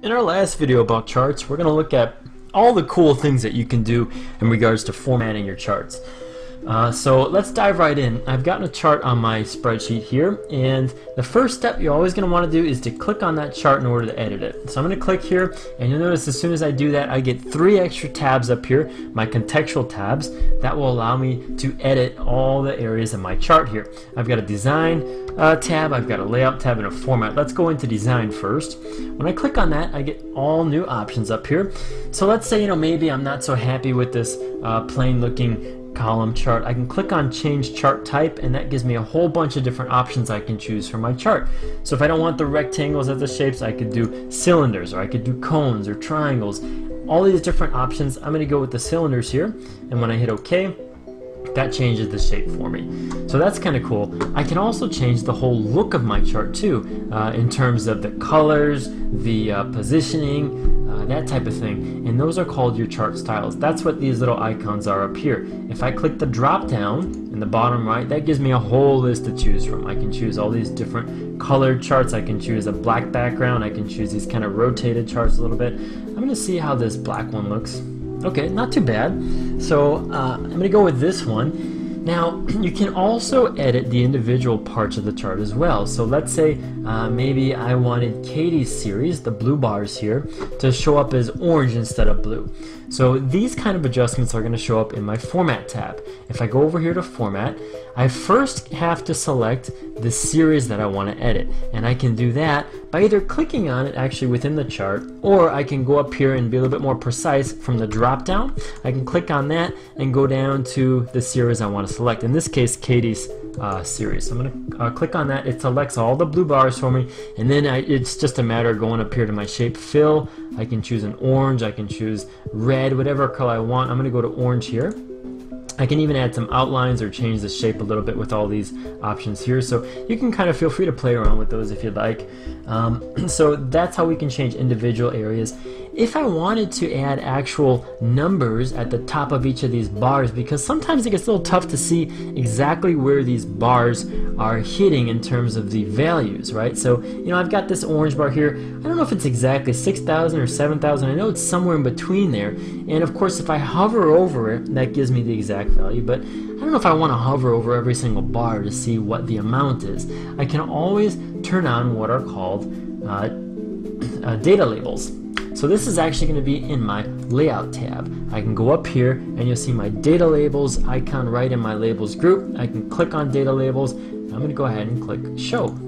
In our last video about charts, we're going to look at all the cool things that you can do in regards to formatting your charts. So let's dive right in. I've gotten a chart on my spreadsheet here, and the first step you're always going to want to do is to click on that chart in order to edit it. So I'm going to click here, and you'll notice as soon as I do that, I get 3 extra tabs up here, my contextual tabs, that will allow me to edit all the areas of my chart here. I've got a design tab, I've got a layout tab, and a format. Let's go into design first. When I click on that, I get all new options up here. So let's say, maybe I'm not so happy with this plain looking column chart. I can click on change chart type, and that gives me a whole bunch of different options I can choose for my chart. So if I don't want the rectangles as the shapes, I could do cylinders, or I could do cones or triangles. All these different options. I'm going to go with the cylinders here, and when I hit OK, that changes the shape for me. So that's kind of cool. I can also change the whole look of my chart too, in terms of the colors, the positioning, that type of thing, and those are called your chart styles. That's what these little icons are up here. If I click the drop down in the bottom right, that gives me a whole list to choose from. I can choose all these different colored charts. I can choose a black background. I can choose these kind of rotated charts a little bit. I'm going to see how this black one looks. Okay, not too bad. So I'm going to go with this one. Now, you can also edit the individual parts of the chart as well. So let's say maybe I wanted Katie's series, the blue bars here, to show up as orange instead of blue. So these kind of adjustments are going to show up in my Format tab. If I go over here to Format, I first have to select the series that I want to edit. And I can do that by either clicking on it actually within the chart, or I can go up here and be a little bit more precise from the drop down. I can click on that and go down to the series I want to select. In this case, Katie's series. So I'm going to click on that. It selects all the blue bars for me, and then it's just a matter of going up here to my shape fill. I can choose an orange, I can choose red, whatever color I want. I'm going to go to orange here. I can even add some outlines or change the shape a little bit with all these options here, so you can kind of feel free to play around with those if you'd like. So that's how we can change individual areas. If I wanted to add actual numbers at the top of each of these bars, because sometimes it gets a little tough to see exactly where these bars are hitting in terms of the values, right? So, I've got this orange bar here. I don't know if it's exactly 6,000 or 7,000. I know it's somewhere in between there. And of course, if I hover over it, that gives me the exact value. But I don't know if I want to hover over every single bar to see what the amount is. I can always turn on what are called data labels. So this is actually going to be in my layout tab. I can go up here and you'll see my data labels icon right in my labels group. I can click on data labels. I'm going to go ahead and click show.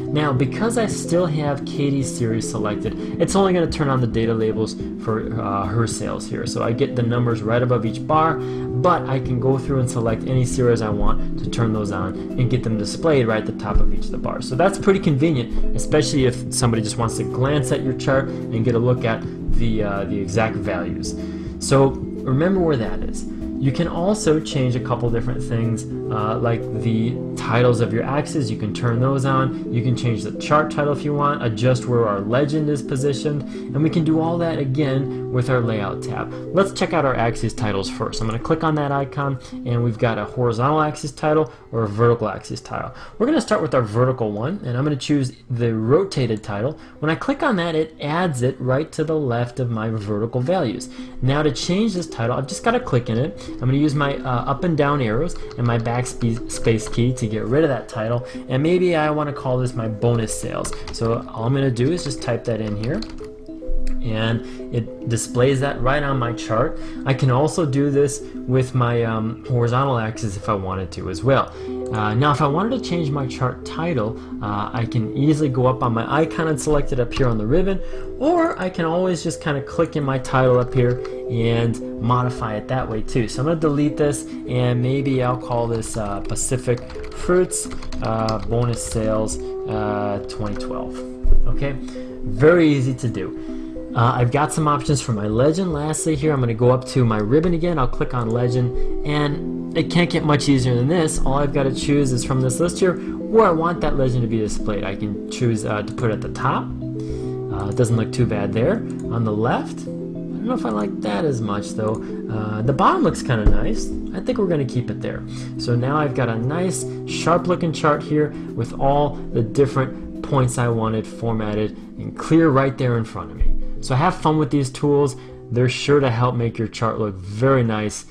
Now, because I still have Katie's series selected, it's only going to turn on the data labels for her sales here. So I get the numbers right above each bar, but I can go through and select any series I want to turn those on and get them displayed right at the top of each of the bars. So that's pretty convenient, especially if somebody just wants to glance at your chart and get a look at the exact values. So remember where that is. You can also change a couple different things, like the titles of your axes. You can turn those on. You can change the chart title if you want, adjust where our legend is positioned, and we can do all that again with our layout tab. Let's check out our axis titles first. I'm going to click on that icon, and we've got a horizontal axis title or a vertical axis title. We're going to start with our vertical one, and I'm going to choose the rotated title. When I click on that, it adds it right to the left of my vertical values. Now to change this title, I've just got to click in it. I'm going to use my up and down arrows and my backspace key to get rid of that title, and maybe I want to call this my bonus sales. So all I'm going to do is just type that in here, and it displays that right on my chart. I can also do this with my horizontal axis if I wanted to as well. Now if I wanted to change my chart title, I can easily go up on my icon and select it up here on the ribbon, or I can always just kind of click in my title up here and modify it that way too. So I'm going to delete this, and maybe I'll call this Pacific Fruits Bonus Sales 2012. Okay, very easy to do. I've got some options for my legend. Lastly here, I'm going to go up to my ribbon again. I'll click on legend, and it can't get much easier than this. All I've got to choose is from this list here where I want that legend to be displayed. I can choose to put it at the top. It doesn't look too bad there. On the left, I don't know if I like that as much though. The bottom looks kind of nice. I think we're going to keep it there. So now I've got a nice sharp looking chart here with all the different points I wanted formatted and clear right there in front of me. So have fun with these tools. They're sure to help make your chart look very nice